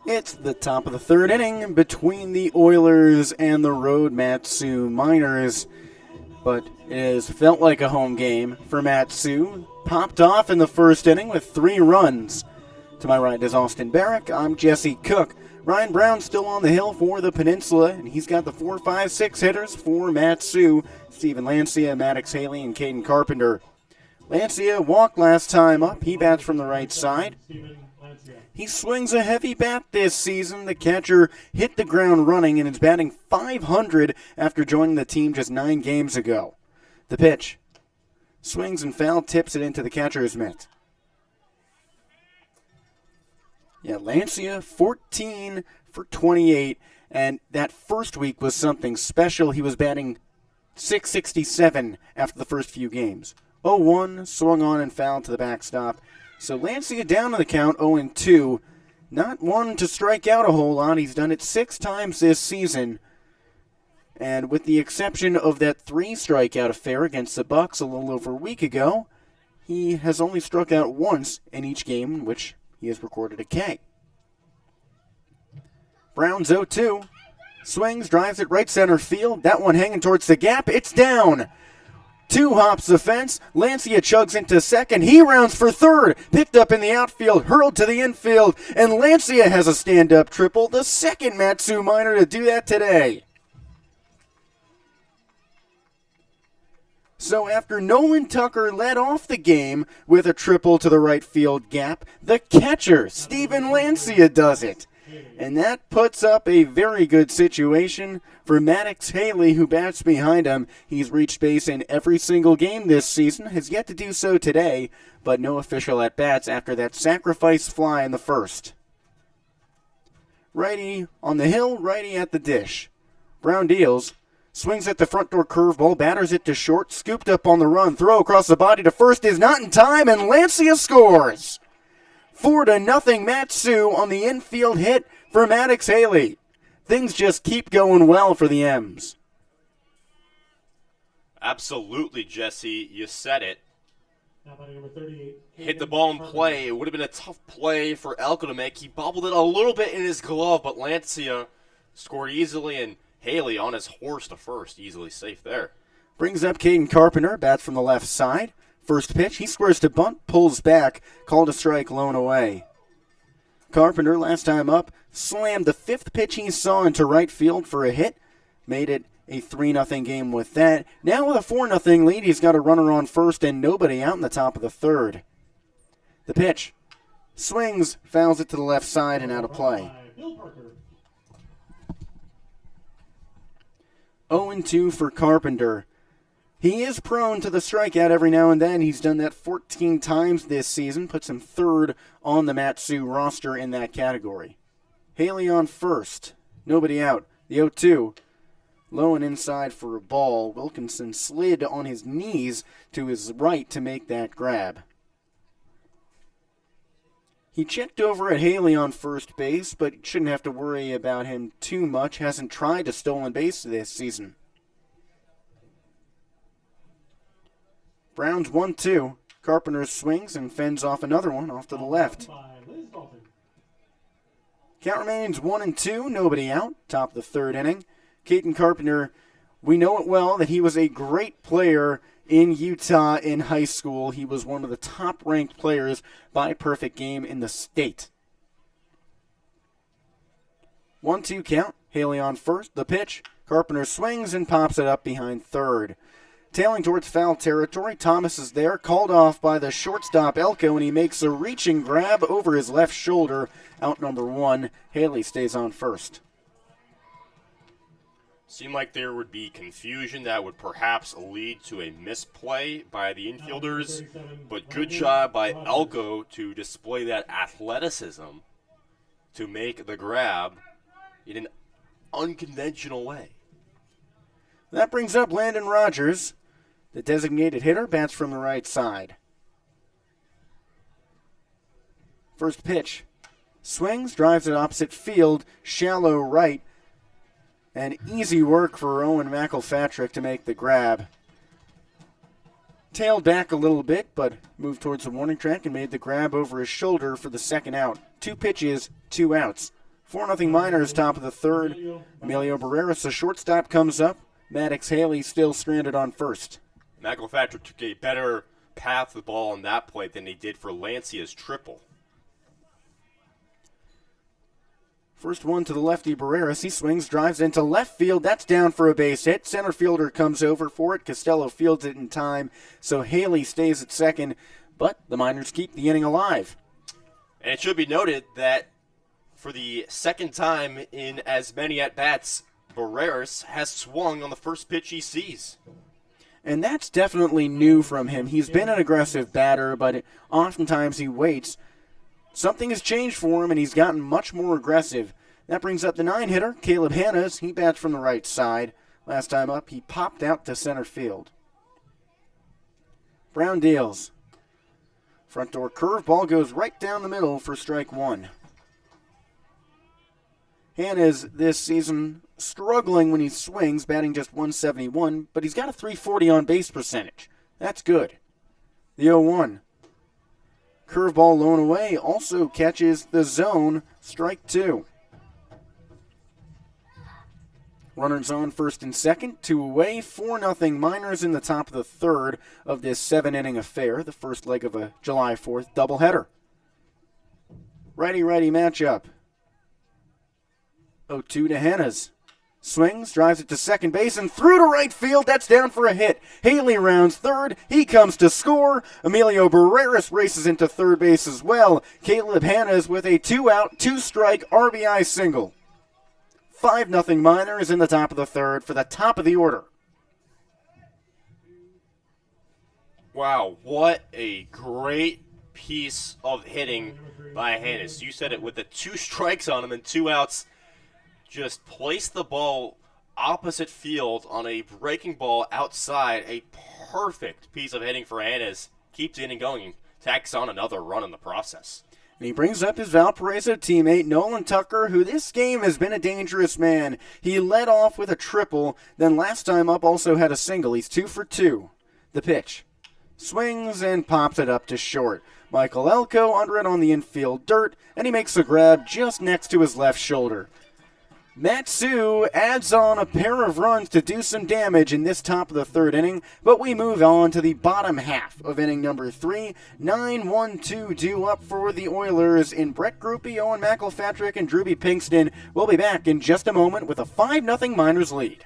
It's the top of the third inning between the Oilers and the road Matsu Miners, but it has felt like a home game for Matsu. Popped off in the first inning with 3 runs. To my right is Austin Barrick. I'm Jesse Cook. Ryan Brown still on the hill for the Peninsula, and he's got the 4, 5, 6 hitters for Matsu. Steven Lancia, Maddox Haley, and Caden Carpenter. Lancia walked last time up. He bats from the right side. He swings a heavy bat this season. The catcher hit the ground running and is batting .500 after joining the team just 9 games ago. The pitch. Swings and foul, tips it into the catcher's mitt. Yeah, Lancia 14 for 28, and that first week was something special. He was batting .667 after the first few games. 0-1, swung on and fouled to the backstop. So Lancia down to the count, 0-2. Not one to strike out a whole lot. He's done it 6 times this season. And with the exception of that 3 strikeout affair against the Bucks a little over a week ago, he has only struck out once in each game in which he has recorded a K. Brown's 0-2. Swings, drives it right center field. That one hanging towards the gap. It's down. 2 hops the fence. Lancia chugs into second. He rounds for third. Picked up in the outfield, hurled to the infield, and Lancia has a stand-up triple. The second Matsu Miner to do that today. So after Nolan Tucker led off the game with a triple to the right field gap, the catcher, Steven Lancia, does it. And that puts up a very good situation for Maddox Haley, who bats behind him. He's reached base in every single game this season, has yet to do so today, but no official at-bats after that sacrifice fly in the first. Righty on the hill, righty at the dish. Brown deals, swings at the front door curveball, batters it to short, scooped up on the run, throw across the body to first is not in time, and Lancia scores! 4-0 Matsu on the infield hit for Maddox Haley. Things just keep going well for the M's. Absolutely, Jesse. You said it. Hit the ball in play. It would have been a tough play for Elko to make. He bobbled it a little bit in his glove, but Lancia scored easily, and Haley on his horse to first. Easily safe there. Brings up Caden Carpenter, bats from the left side. First pitch, he squares to bunt, pulls back, called a strike, lone away. Carpenter, last time up, slammed the 5th pitch he saw into right field for a hit. Made it a 3-0 game with that. Now with a 4-0 lead, he's got a runner on first and nobody out in the top of the third. The pitch. Swings, fouls it to the left side and out of play. 0-2 for Carpenter. He is prone to the strikeout every now and then. He's done that 14 times this season. Puts him 3rd on the Matsu roster in that category. Haley on first. Nobody out. The 0-2. Low and inside for a ball. Wilkinson slid on his knees to his right to make that grab. He checked over at Haley on first base, but shouldn't have to worry about him too much. Hasn't tried a stolen base this season. Brown's 1-2. Carpenter swings and fends off another one off to the left. Count remains 1-2, nobody out. Top of the third inning. Caden Carpenter, we know it well that he was a great player in Utah in high school. He was one of the top-ranked players by perfect game in the state. 1-2 count. Haley on first. The pitch. Carpenter swings and pops it up behind third. Tailing towards foul territory, Thomas is there, called off by the shortstop Elko, and he makes a reaching grab over his left shoulder. Out number 1, Haley stays on first. Seemed like there would be confusion that would perhaps lead to a misplay by the infielders, but good job by Elko to display that athleticism to make the grab in an unconventional way. That brings up Landon Rogers. The designated hitter bats from the right side. First pitch. Swings, drives it opposite field, shallow right. And easy work for Owen McElpatrick to make the grab. Tailed back a little bit, but moved towards the warning track and made the grab over his shoulder for the second out. 2 pitches, 2 outs. 4-0 Miners, top of the third. Emilio Barreras, a shortstop, comes up. Maddox Haley still stranded on first. McElpatrick took a better path of the ball on that play than he did for Lancia's triple. First one to the lefty Barreras. He swings, drives into left field. That's down for a base hit. Center fielder comes over for it. Costello fields it in time, so Haley stays at second, but the Miners keep the inning alive. And it should be noted that for the second time in as many at-bats, Barreras has swung on the first pitch he sees. And that's definitely new from him. He's been an aggressive batter, but oftentimes he waits. Something has changed for him, and he's gotten much more aggressive. That brings up the 9-hitter, Caleb Hannes. He bats from the right side. Last time up, he popped out to center field. Brown deals. Front door curveball goes right down the middle for strike one. Hannes this season struggling when he swings, batting just .171, but he's got a .340 on base percentage. That's good. The 0-1. Curveball low and away also catches the zone, strike two. Runners on first and second, 2 away, 4-0 Miners in the top of the third of this 7-inning affair, the first leg of a July 4th doubleheader. Righty-righty matchup. 0-2 to Hannes. Swings, drives it to second base, and through to right field. That's down for a hit. Haley rounds third. He comes to score. Emilio Barreras races into third base as well. Caleb Hannes with a 2-out, 2-strike RBI single. 5-0 Miners in the top of the third for the top of the order. Wow, what a great piece of hitting by Hannes. You said it, with the 2 strikes on him and 2 outs. Just placed the ball opposite field on a breaking ball outside. A perfect piece of hitting for Hannes. Keeps the inning going. Tacks on another run in the process. And he brings up his Valparaiso teammate, Nolan Tucker, who this game has been a dangerous man. He led off with a triple, then last time up also had a single. He's 2 for 2. The pitch. Swings and pops it up to short. Michael Elko under it on the infield dirt, and he makes a grab just next to his left shoulder. Matsu adds on a pair of runs to do some damage in this top of the third inning, but we move on to the bottom half of inning number 3. 9-1-2 due up for the Oilers in Brett Grupe, Owen McElpatrick, and Drewby Pinkston. We'll be back in just a moment with a 5-0 Miners lead.